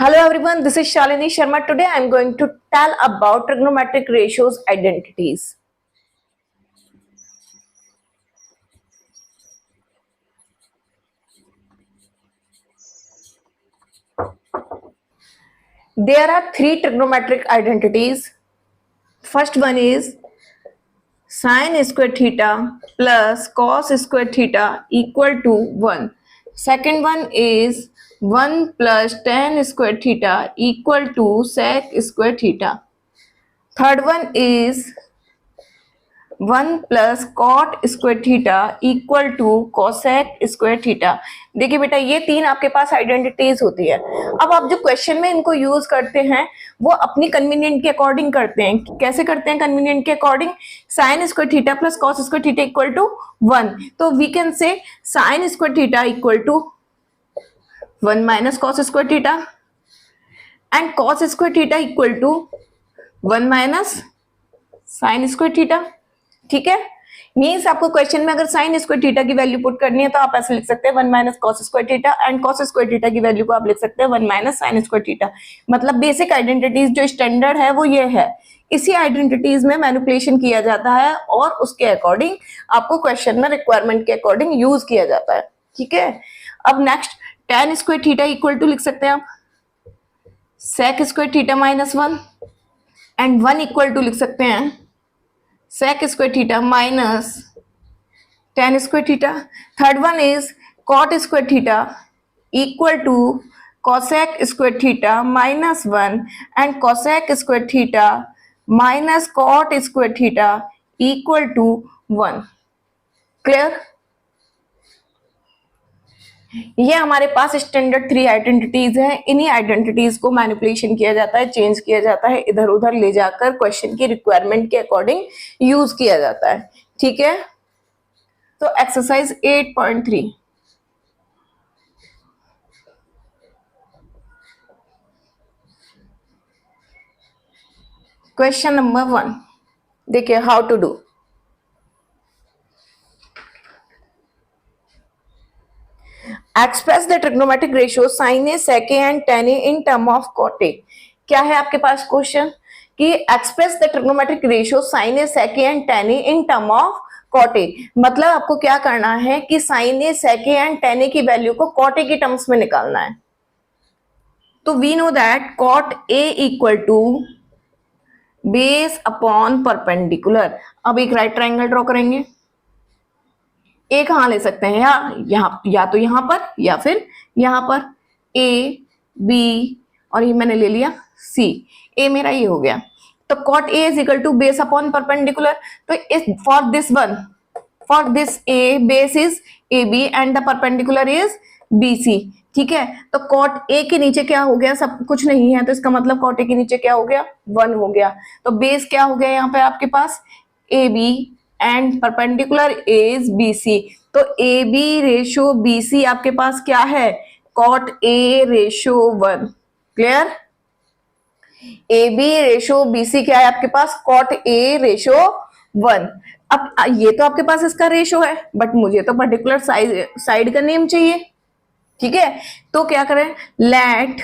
Hello everyone, this is Shalini Sharma. Today I am going to tell about trigonometric ratios identities. There are three trigonometric identities. First one is sin square theta plus cos square theta equal to 1. Second one is 1 plus tan square theta equal to sec square theta. Third one is 1 plus cot square theta equal to cosec square theta. देखिए बेटा, ये तीन आपके पास identities होती है। अब आप जो क्वेश्चन में इनको यूज करते हैं वो अपनी कन्वीनियंट के अकॉर्डिंग करते हैं। कैसे करते हैं कन्वीनियंट के according? Sine square theta plus cos square theta equal to 1, तो we can say sine square theta equal to 1 minus cos square theta and cos square theta equal to 1 minus sine square theta. ठीक है, means आपको question में अगर साइन square थीटा की value put करनी है तो आप ऐसे लिख सकते हैं 1 minus cos square theta and cos square थीटा की वैल्यू को आप लिख सकते हैं 1 माइनस साइन स्क्वायर थीटा। मतलब बेसिक आइडेंटिटीज जो स्टैंडर्ड है वो ये है। इसी आइडेंटिटीज में मैनिपुलेशन किया जाता है और उसके अकॉर्डिंग आपको क्वेश्चन में रिक्वायरमेंट के अकॉर्डिंग यूज किया जाता है। ठीक है, अब next tan square theta equal to लिख सकते हैं आप sec square theta minus 1 and 1 equal to लिख सकते हैं sec square theta minus tan square theta. Third one is cot square theta equal to cosec square theta minus 1 and cosec square theta minus cot square theta equal to 1. Clear? ये हमारे पास standard three identities हैं। इन्हीं identities को manipulation किया जाता है, change किया जाता है, इधर उधर ले जाकर क्वेश्चन की रिक्वायरमेंट के अकॉर्डिंग यूज किया जाता है। ठीक है, तो एक्सरसाइज 8.3 क्वेश्चन नंबर 1 देखिए how to do. Express the trigonometric ratio sine A sec and tan A in term of cot A. क्या है आपके पास क्वेश्चन कि express the trigonometric ratio sine A sec and tan A in term of cot A. मतलब आपको क्या करना है कि sine A sec and tan A की वैल्यू को कॉट ए की टर्म्स में निकालना है। तो we know that cot A equal to base upon perpendicular. अब एक राइट ट्राइंगल ड्रॉ करेंगे। ए कहाँ ले सकते हैं? या तो यहां पर या फिर यहां पर। ए बी और ये मैंने ले लिया सी। ए मेरा ये हो गया। तो cot A is equal to base upon perpendicular. तो इस for this A base is A B and the perpendicular is B C. ठीक है, तो कॉट ए के नीचे क्या हो गया? सब कुछ नहीं है, तो इसका मतलब कॉट ए के नीचे क्या हो गया? 1 हो गया। तो बेस क्या हो गया यहाँ पे आपके पास? A B and perpendicular is BC। तो AB रेशो BC आपके पास क्या है? Cot A ratio 1। Clear? AB ratio BC क्या है आपके पास? Cot A ratio 1। अब ये तो आपके पास इसका रेशो है, बट मुझे तो पर्टिकुलर साइड का नेम चाहिए। ठीक है, तो क्या करें? Let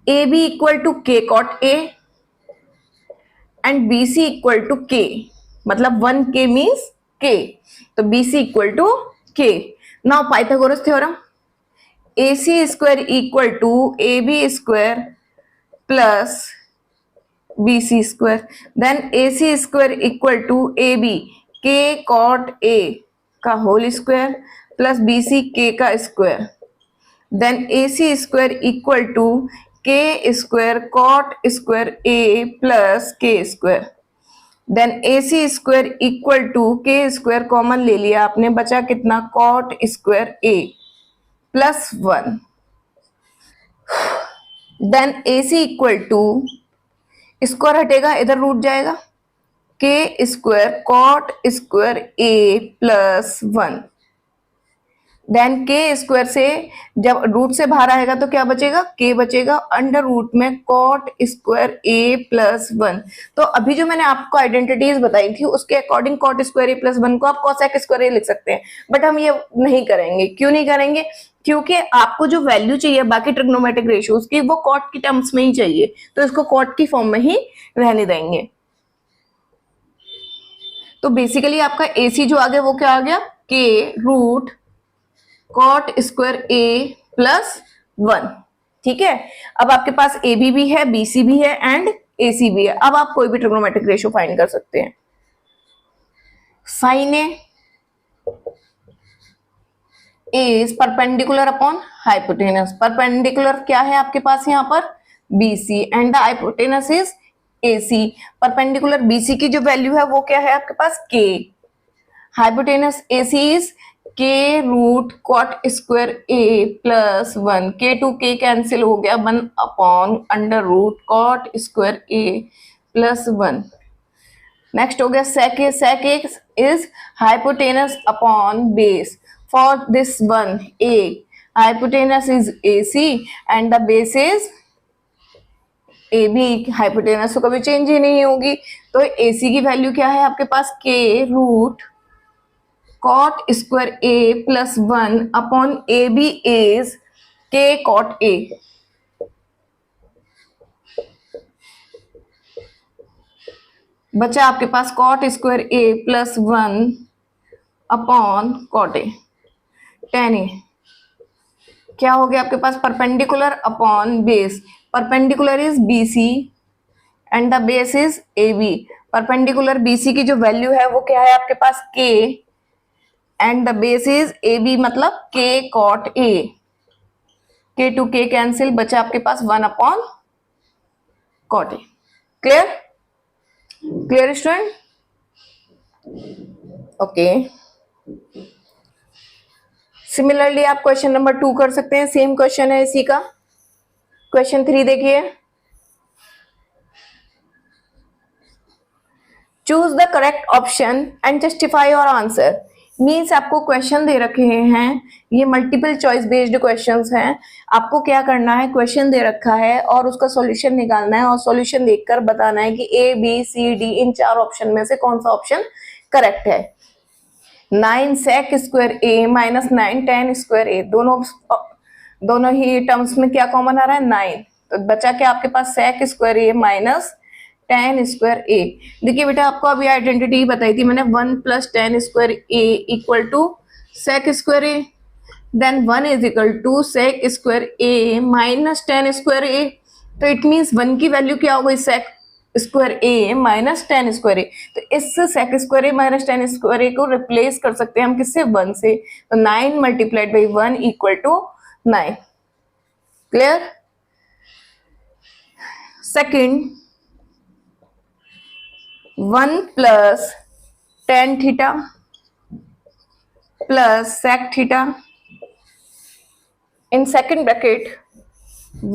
AB equal to K cot A and BC equal to K। मतलब 1K मीन्स K, तो BC equal to K। Now Pythagoras theorem, AC square equal to AB square plus BC square, then AC square equal to AB K cot A का whole square plus BC K का square, then AC square equal to K square cot square A plus K square, then AC square equal to K square common ले लिया आपने, बचा कितना? Cot square A plus 1, then AC equal to square हटेगा, इधर root जाएगा, K square cot square A plus 1, then K square से जब रूट से बाहर आएगा तो क्या बचेगा? K बचेगा अंडर रूट में कॉट स्क्वायर A प्लस 1। तो अभी जो मैंने आपको आइडेंटिटीज बताई थी उसके according cot square A plus 1 को आप कॉसेक स्क्वायर A लिख सकते हैं, बट हम ये नहीं करेंगे। क्यों नहीं करेंगे? क्योंकि आपको जो वैल्यू चाहिए बाकी ट्रिग्नोमेट्रिक रेशियोज की वो कॉट की टर्म्स में ही चाहिए, तो इसको कॉट की फॉर्म में ही रहने देंगे। तो बेसिकली आपका AC जो आ गया वो क्या आ गया, के root cot square A plus 1। ठीक है, अब आपके पास AB भी है, BC भी है एंड AC भी है। अब आप कोई भी ट्रिग्नोमेट्रिक रेशियो फाइंड कर सकते हैं। Sine A is perpendicular upon hypotenuse. Perpendicular क्या है आपके पास यहाँ पर, BC and the hypotenuse is AC। Perpendicular BC की जो वैल्यू है वो क्या है आपके पास, K। Hypotenuse AC is K root cot square A plus 1। K to K cancel हो गया, 1 upon under root cot square A plus 1। Next हो गया sec A। sec A is hypotenuse upon base. For this one A, hypotenuse is AC and the base is AB। Hypotenuse तो कभी change ही नहीं होगी, तो AC की value क्या है आपके पास, K root cot square A plus 1 upon AB is K cot A। बचा आपके पास cot square A plus 1 upon cot A tan A। क्या हो गया आपके पास, perpendicular upon base. Perpendicular is BC and the base is AB। Perpendicular BC की जो वैल्यू है वो क्या है आपके पास, K and the base is AB, मतलब K cot A। K to K cancel, बचा आपके पास 1 upon cot A। Clear, clear student, okay. Similarly आप क्वेश्चन नंबर 2 कर सकते हैं, सेम क्वेश्चन है इसी का। क्वेश्चन 3 देखिए, choose the correct option and justify your answer. Means आपको क्वेश्चन दे रखे हैं, ये मल्टीपल चॉइस बेस्ड क्वेश्चंस हैं। आपको क्या करना है, क्वेश्चन दे रखा है और उसका सॉल्यूशन निकालना है और सॉल्यूशन देखकर बताना है कि A B C D in 4 option में से कौन सा ऑप्शन करेक्ट है। 9 sec square A minus 9 tan square A, दोनों ही टर्म्स में क्या कॉमन आ रहा है, 9। तो बचा क्या आपके पास, sec square A minus tan square A। देखिए बेटा, आपको अभी आइडेंटिटी बताई थी मैंने, 1 plus tan square A equal to sec square A, then 1 is equal to sec square A minus tan square A। तो इट मीन्स 1 की वैल्यू क्या हो गई, sec square A minus tan square A। तो इस sec square A minus tan square A को replace कर सकते हैं हम किससे, 1 से। तो 9 multiplied by 1 equal to 9। Clear. Second, 1 plus tan theta plus sec theta in second bracket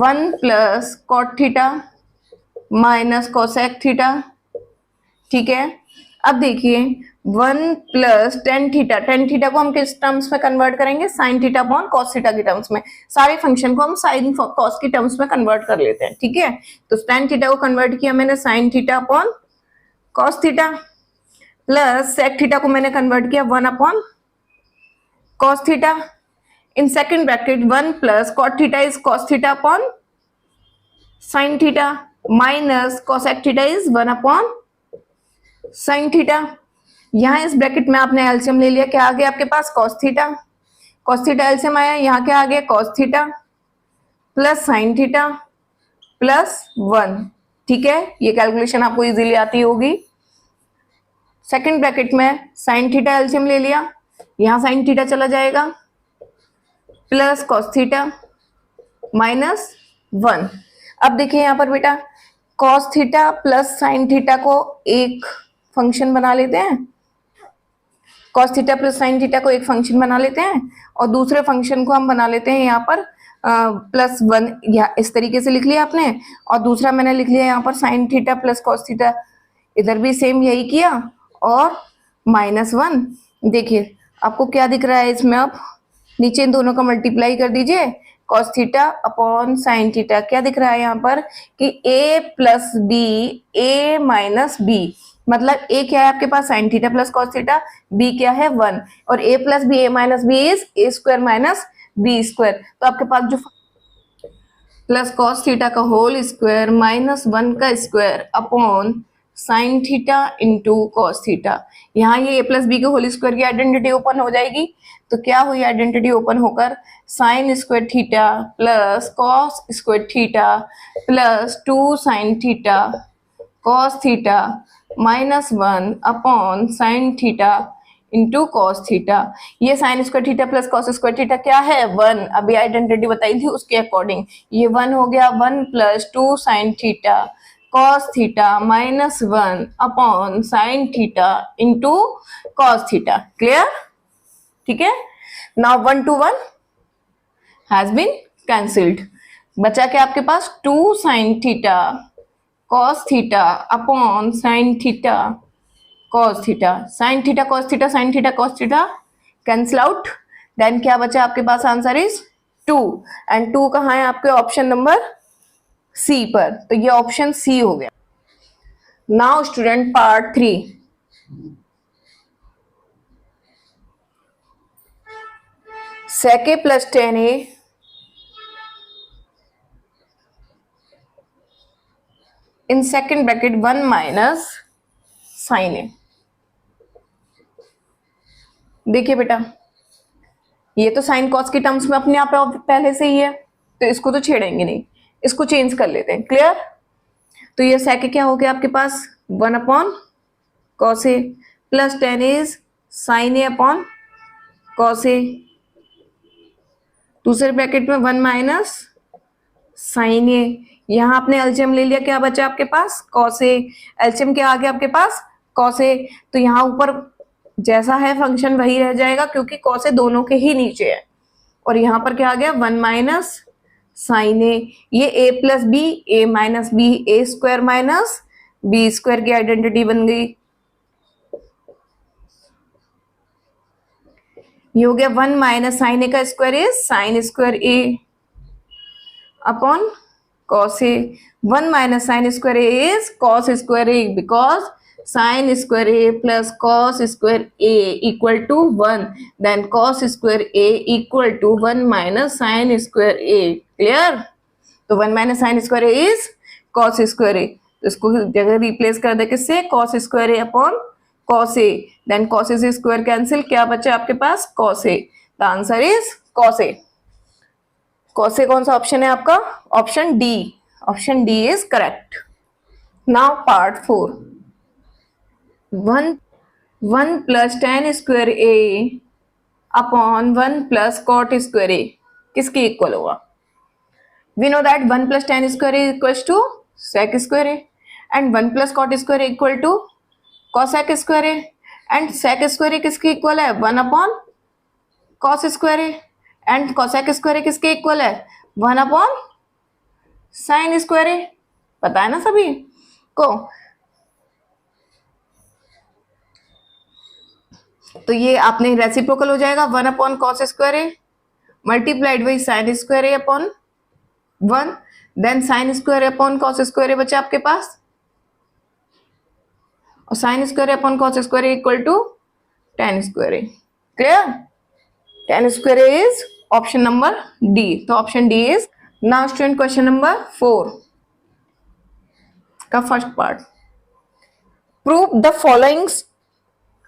1 plus cot theta minus cosec theta. ठीक है, अब देखिए 1 plus tan theta, tan theta को हम किस टर्म्स में कन्वर्ट करेंगे, sin theta upon cos theta के टर्म्स में। सारे फंक्शन को हम sin cos की टर्म्स में कन्वर्ट कर लेते हैं। ठीक है, तो tan थीटा को कन्वर्ट किया मैंने sin theta upon cos theta, plus sec theta को मैंने कन्वर्ट किया 1 upon cos theta. In second bracket 1 plus cot theta is cos theta upon sin theta minus cosec theta is 1 upon sin theta. यहाँ इस bracket में आपने LCM ले लिया, क्या आ गया आपके पास, cos थीटा एलसीएम आया, यहाँ क्या आ गया, cos theta plus sin theta plus 1। ठीक है, ये कैलकुलेशन आपको इजीली आती होगी। सेकंड ब्रैकेट में sin थीटा एलसीएम ले लिया, यहाँ sin थीटा चला जाएगा प्लस cos थीटा माइनस 1। अब देखिए यहाँ पर बेटा, cos theta plus sin theta को एक फंक्शन बना लेते हैं, cos theta plus sin theta को एक फंक्शन बना लेते हैं और दूसरे फंक्शन को हम बना लेते हैं यहाँ पर प्लस 1, या इस तरीके से लिख लिया आपने, और दूसरा मैंने लिख लिया यहाँ पर sin theta plus cos theta, इधर भी सेम यही किया और माइनस 1। देखिए आपको क्या दिख रहा है इसमें, अब नीचे इन दोनों का मल्टीप्लाई कर दीजिए, cos theta upon sin theta, क्या दिख रहा है यहाँ पर कि a plus B, a minus B, मतलब a क्या है आपके पास sin theta plus cos theta, b क्या है 1, और a plus B, a minus B is a square minus B square, तो आपके पास जो प्लस कॉस थीटा का होल स्क्वायर माइनस 1 का square upon sine theta into cos theta. यहाँ ये a प्लस बी के होल स्क्वायर की आइडेंटिटी ओपन हो जाएगी, तो क्या हुई आइडेंटिटी ओपन होकर sine square theta plus cos square theta plus 2 sine theta cos theta minus 1 upon sine theta into cos theta. ये sine square theta plus cos square theta क्या है 1, अभी आइडेंटिटी बताई थी उसके अकॉर्डिंग ये 1 हो गया 1 plus 2 sine theta cos theta minus 1 upon sine theta into cos theta. Clear? ठीक है, now 1 to 1 has been cancelled, बचा क्या आपके पास 2 sine theta cos theta upon sine theta cos theta, sin theta cos theta sin theta cos theta cancel out, then क्या बचा आपके पास answer is 2 and 2 कहाँ है आपके ऑप्शन नंबर सी पर, तो ये ऑप्शन सी हो गया। Now student part 3, sec a plus tan a in second bracket 1 minus sin a। देखिए बेटा ये तो साइन कॉस के टर्म्स में अपने आप पहले से ही है, तो इसको तो छेड़ेंगे नहीं, इसको चेंज कर लेते हैं। क्लियर? तो ये सेक क्या हो गया आपके पास 1 upon cos A plus tan is sine A upon cos A, दूसरे ब्रैकेट में 1 माइनस साइन ए, यहां आपने एलसीएम ले लिया, क्या बचा आपके पास कॉस ए, एलसीएम क्या आ गया आपके पास कॉस ए, तो यहां ऊपर जैसा है फंक्शन वही रह जाएगा क्योंकि कॉस ए दोनों के ही नीचे है, और यहां पर क्या आ गया 1 माइनस साइन ए, ये a plus B A minus B A square minus B square की आइडेंटिटी बन गई। ये हो गया 1 माइनस साइन ए का square is sine square A upon cos A, 1 minus sine square A is cos square A because sine square A plus cos square A equal to 1, then cos square A equal to 1 minus sine square A. Clear? तो 1 minus sine square A is cos square A, तो इसको जगह replace कर दे किससे cos square A upon cos A, then cos ए से square cancel, क्या बचा आपके पास cos A, the answer is cos A. Cos A कौन सा ऑप्शन है आपका? Option D, option D is correct. Now part 4, 1 plus tan square A upon 1 plus cot square A किसके इक्वल होगा? We know that 1 plus tan square A equals to sec square A and 1 plus cot square A equal to cosec square A, and sec square A किसके equal है 1 upon cos square A, and cosec square A किसके equal है 1 upon sine square ए। पता है ना सभी को? तो ये आपने रेसिप्रोकल हो जाएगा 1 upon cos square A multiplied by sine square A upon 1, then sine square upon cos square A बचा आपके पास, और sine square upon cos square equal to tan square. Clear? Tan square is option number D, तो option D is. Now student question number 4 का first part, prove the following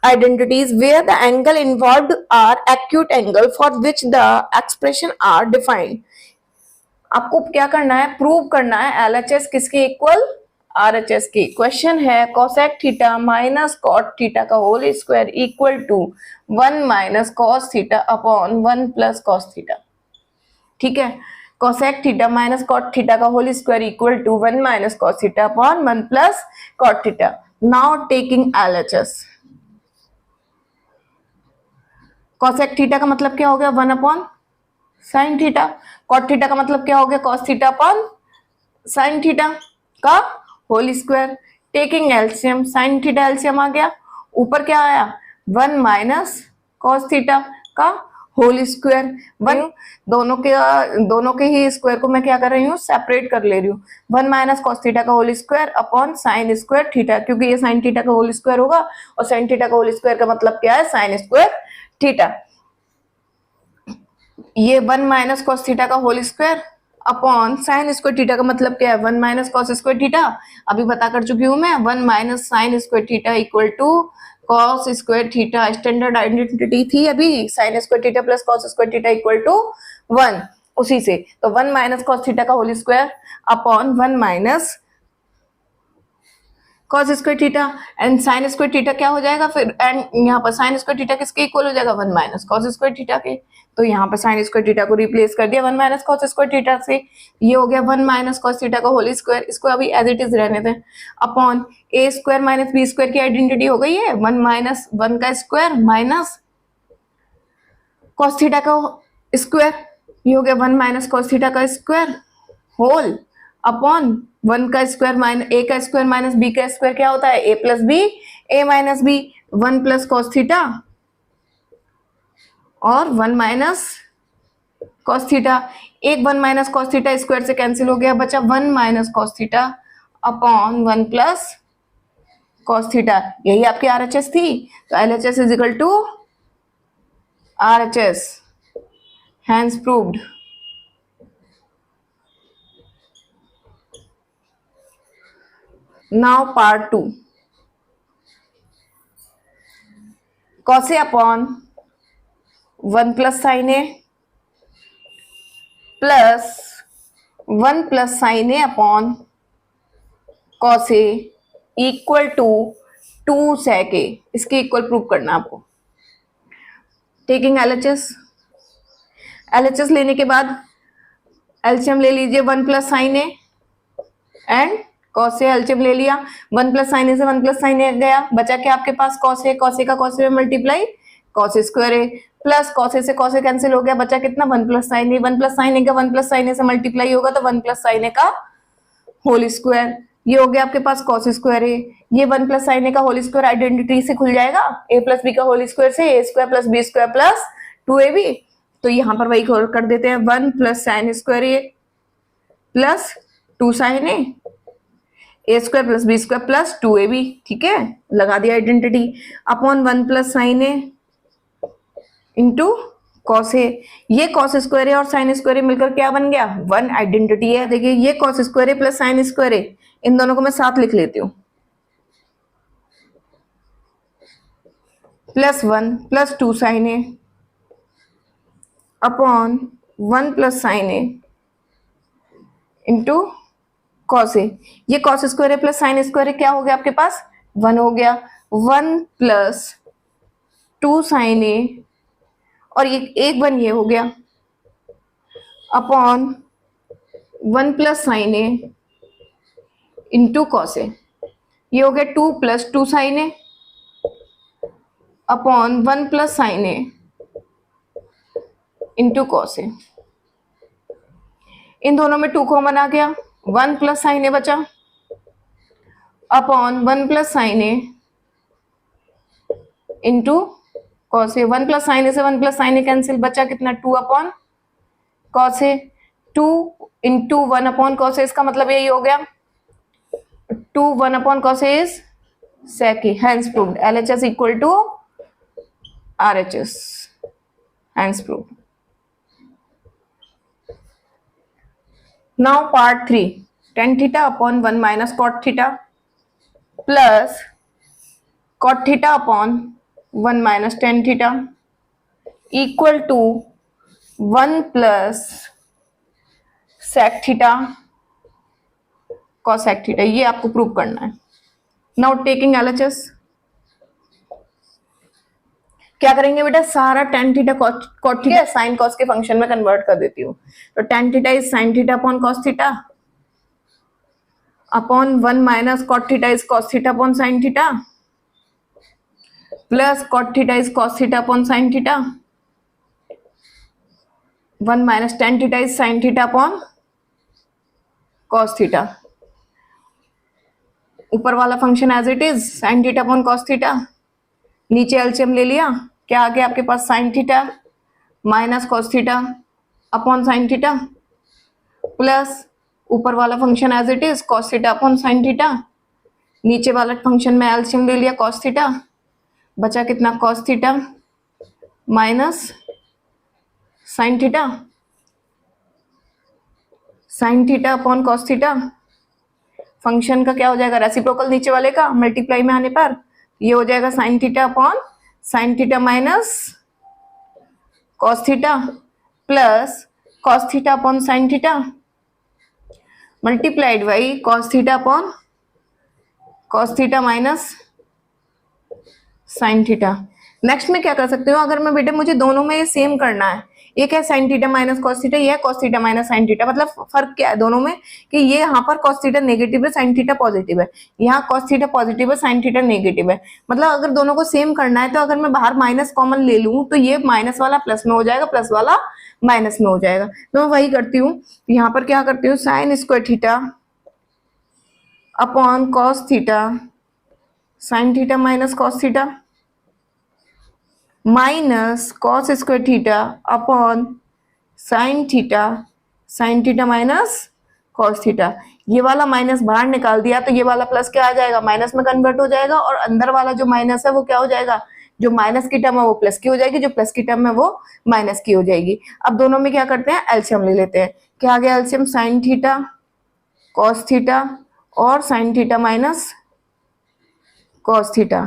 identities where the angle involved are acute angle for which the expression are defined। आपको क्या करना है? Prove करना है LHS किसके equal RHS की। क्वेश्चन है cosec theta minus cot theta का whole square equal to 1 minus cos theta upon 1 plus cos theta. ठीक है, cosec theta minus cot theta का whole square equal to 1 minus cos theta upon 1 plus cot theta. Now taking LHS, cosec theta का मतलब क्या हो गया 1 upon sine theta, cot theta का मतलब क्या हो गया cos theta upon sine theta का whole square, taking LCM, sine theta LCM आ गया, ऊपर क्या आया 1 माइनस कॉस थीटा का होल स्क्वायर, दोनों के ही स्क्वायर को मैं क्या कर रही हूँ सेपरेट कर ले रही हूँ, 1 माइनस कॉस थीटा का whole square upon sine square theta, क्योंकि ये साइन थीटा का होल स्क्वायर होगा और साइन थीटा का होल स्क्वायर का मतलब क्या है साइन स्क्वायर थीटा। ये 1 माइनस कॉस थीटा का whole square upon sine square theta का मतलब क्या है 1 माइनस कॉस स्क्वायर थीटा, अभी बता कर चुकी हूं मैं। 1 minus sine square theta equal to cos square theta, standard identity थी अभी, sine square theta plus cos square theta equal to 1, उसी से। तो 1 माइनस कॉस थीटा का whole square upon 1 minus cos square theta and sine square theta क्या हो जाएगा फिर, एंड यहाँ पर साइन स्क्वायर थीटा किसके इक्वल हो जाएगा 1 माइनस कॉस स्क्वायर थीटा के। तो यहाँ पर साइन स्क्वायर थीटा को रिप्लेस कर दिया 1 माइनस कॉस स्क्वायर थीटा से, ये हो गया 1 माइनस कॉस थीटा का होल स्क्वायर, इसको अभी एज इट इज रहने दें, अपॉन ए स्क्वायर माइनस बी स्क्वायर की आइडेंटिटी हो गई है 1 माइनस 1 का स्क्वायर माइनस कॉस थीटा का स्क्वायर, ये हो गया 1 माइनस कॉस थीटा का स्क्वायर होल अपॉन 1 का स्क्वायर माइनस ए का स्क्वायर माइनस बी का स्क्वायर क्या होता है ए plus B, A minus B 1 plus cos theta और 1 माइनस कॉस थीटा, एक 1 माइनस कॉस थीटा स्क्वायर से कैंसिल हो गया, बचा 1 minus cos theta upon 1 plus cos theta, यही आपकी आरएचएस थी। तो LHS is equal to RHS, hence proved. Now part 2, cos A upon 1 plus sin A plus 1 plus sin A upon cos A equal to 2 sec A, इसके इक्वल prove करना आपको। Taking LHS, LHS लेने के बाद LCM ले लीजिए 1 plus sine A and cos A, LCM ले लिया 1 प्लस साइन ए से 1 प्लस साइन ए गया, बचा क्या आपके पास कॉस ए, कॉस ए का कॉस ए में multiply cos square A plus cos A से कॉस ए कैंसिल हो गया, बचा कितना 1 plus sine A, 1 plus sine A का 1 प्लस साइन ए से मल्टीप्लाई होगा तो 1 प्लस साइन ए का होल स्क्वायर, ये हो गया आपके पास कॉस स्क्वायर ए, ये 1 प्लस साइन ए का होल स्क्वायर आइडेंटिटी से खुल जाएगा ए प्लस बी का होल स्क्वायर से A square plus B square plus 2ab, तो यहाँ पर वही कर देते हैं 1 plus sine square A plus 2 sine A square plus B square plus 2ab, ठीक है, लगा दिया identity upon 1 plus sine A into cos A, ये कॉस स्क्वायर ए और साइन स्क्वायर ए मिलकर क्या बन गया 1 आइडेंटिटी है। देखिए ये cos square A plus sine square ए, इन दोनों को मैं साथ लिख लेती हूँ, plus 1 plus 2 sine A upon 1 plus sine A into cos A, ये cos square A plus sine square ए क्या हो गया आपके पास 1 हो गया, 1 प्लस 2 साइन ए और ये एक 1 ये हो गया upon 1 plus sine A into cos A, ये हो गया 2 plus 2 sine A upon 1 plus sine A into cos ए, इन दोनों में 2 कॉमन आ गया, 1 प्लस साइन ए बचा upon 1 plus sine A into cos A, 1 plus sine A से 1 प्लस साइन ए कैंसिल, बचा कितना 2 upon cos A, 2 into 1 upon cos A, इसका मतलब यही हो गया 2 1 upon cos A is sec A, hence proved, LHS equal to RHS, hence proved. Now part 3, tan theta upon 1 minus cot theta plus cot theta upon 1 minus tan theta equal to 1 plus sec theta cosec theta, ये आपको prove करना है। Now taking LHS, क्या करेंगे बेटा, सारा tan theta cot theta sin cos के function में कन्वर्ट कर देती हूँ, तो tan theta is sin theta upon cos theta upon 1 minus cot theta is cos theta upon sin theta plus cot theta is cos theta upon sin theta, 1 minus tan theta is sin theta upon cos theta, ऊपर वाला function as it is sin theta upon cos theta, नीचे LCM ले लिया, क्या आ गया आपके पास sin theta minus cos theta upon sin theta plus ऊपर वाला function as it is cos theta upon sin theta, नीचे वाला फंक्शन में एलसीएम ले लिया cos थीटा, बचा कितना cos theta minus sine theta, sine theta upon cos theta. Function का क्या हो जाएगा, रेसिप्रोकल नीचे वाले का मल्टीप्लाई में आने पर ये हो जाएगा sine theta upon sine theta minus cos theta plus cos theta upon sine theta multiplied by cos theta upon cos theta minus sine theta. Next में क्या कर सकते हो, अगर मैं बेटे मुझे दोनों में ये सेम करना है, ये क्या है sign theta minus cos theta, ये है cos theta minus sine theta. मतलब फर्क क्या है दोनों में कि ये यहाँ पर कॉस थीटा नेगेटिव है, साइन थीटा पॉजिटिव है, यहाँ कॉस थीटा पॉजिटिव है, साइन थीटा नेगेटिव है। मतलब अगर दोनों को सेम करना है तो अगर मैं बाहर माइनस कॉमन ले लूं तो ये माइनस वाला प्लस में हो जाएगा, प्लस वाला माइनस में हो जाएगा। तो मैं वही करती हूँ, यहाँ पर क्या करती हूँ, sine square theta upon cos theta sine theta minus cos theta minus cos square theta upon sine theta minus cos theta. ये वाला माइनस बाहर निकाल दिया तो ये वाला प्लस क्या आ जाएगा, माइनस में कन्वर्ट हो जाएगा, और अंदर वाला जो माइनस है वो क्या हो जाएगा, जो माइनस की टर्म है वो प्लस की हो जाएगी, जो प्लस की टर्म है वो माइनस की हो जाएगी। अब दोनों में क्या करते हैं, एलसीएम ले लेते हैं। क्या आ गया LCM, sine theta cos theta और sine theta minus cos theta.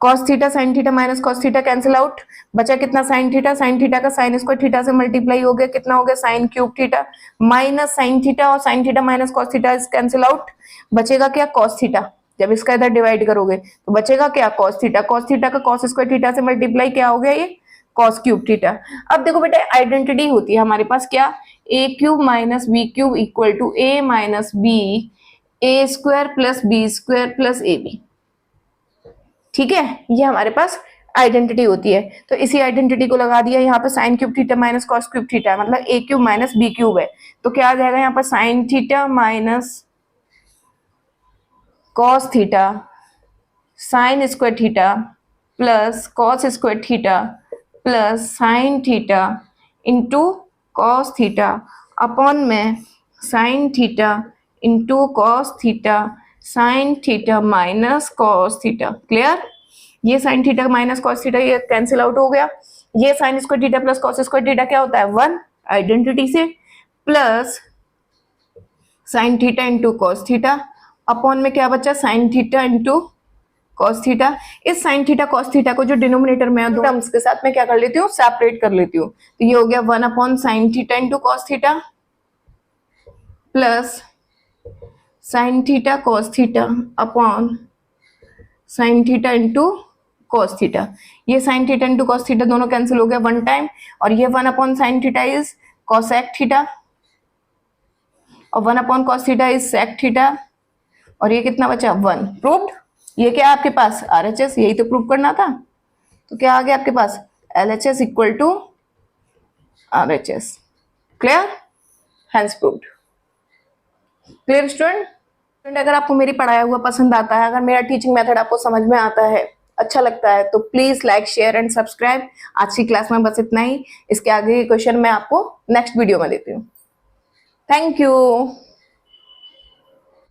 Cos theta sine theta minus cos theta cancel out, बचा कितना साइन थीटा का साइन स्क्वायर थीटा से मल्टीप्लाई हो गया, कितना हो गया sine cube theta minus sine theta, और sine theta minus cos theta is cancel out, बचेगा क्या कॉस थीटा। जब इसका इधर डिवाइड करोगे तो बचेगा क्या कॉस थीटा का कॉस स्क्वायर थीटा से मल्टीप्लाई क्या हो गया ये कॉस क्यूब थीटा। अब देखो बेटा आइडेंटिटी होती है हमारे पास क्या, A cube minus B cube equal to A minus B A square plus B square plus A B. ठीक है, ये हमारे पास आइडेंटिटी होती है। तो इसी आइडेंटिटी को लगा दिया यहाँ पे, sine cube theta minus cos cube theta मतलब A cube minus B cube है, तो क्या आ जाएगा यहाँ पर sine theta minus cos theta sine square theta plus cos square theta plus sine theta into cos theta upon में sine theta into cos theta sine theta minus cos theta. Clear, ये sine theta minus cos theta ये cancel out हो गया, ये sine square theta plus cos square theta क्या होता है 1 identity से, plus sine theta into cos theta upon में क्या बचा sign theta into cos theta. इस साइन थीटा कॉस थीटा को जो डिनोमिनेटर में दो टर्म्स के साथ में क्या कर लेती हूँ, सेपरेट कर लेती हूँ। तो ये हो गया 1 upon sine theta into cos theta plus sine theta cos theta upon sine theta into cos theta. ये sine theta into cos theta दोनों कैंसिल हो गया 1 टाइम, और ये 1 upon sine theta is cosec theta और 1 upon cos theta is sec theta, और ये कितना बचा 1। प्रूव्ड। ये क्या है आपके पास RHS, यही तो प्रूव करना था। तो क्या आ गया आपके पास LHS equal to RHS। Clear, hence proved. Clear student, अगर आपको मेरी पढ़ाया हुआ पसंद आता है, अगर मेरा टीचिंग मेथड आपको समझ में आता है, अच्छा लगता है, तो please like share and subscribe. आज की क्लास में बस इतना ही, इसके आगे के क्वेश्चन मैं आपको नेक्स्ट वीडियो में देती हूँ। Thank you.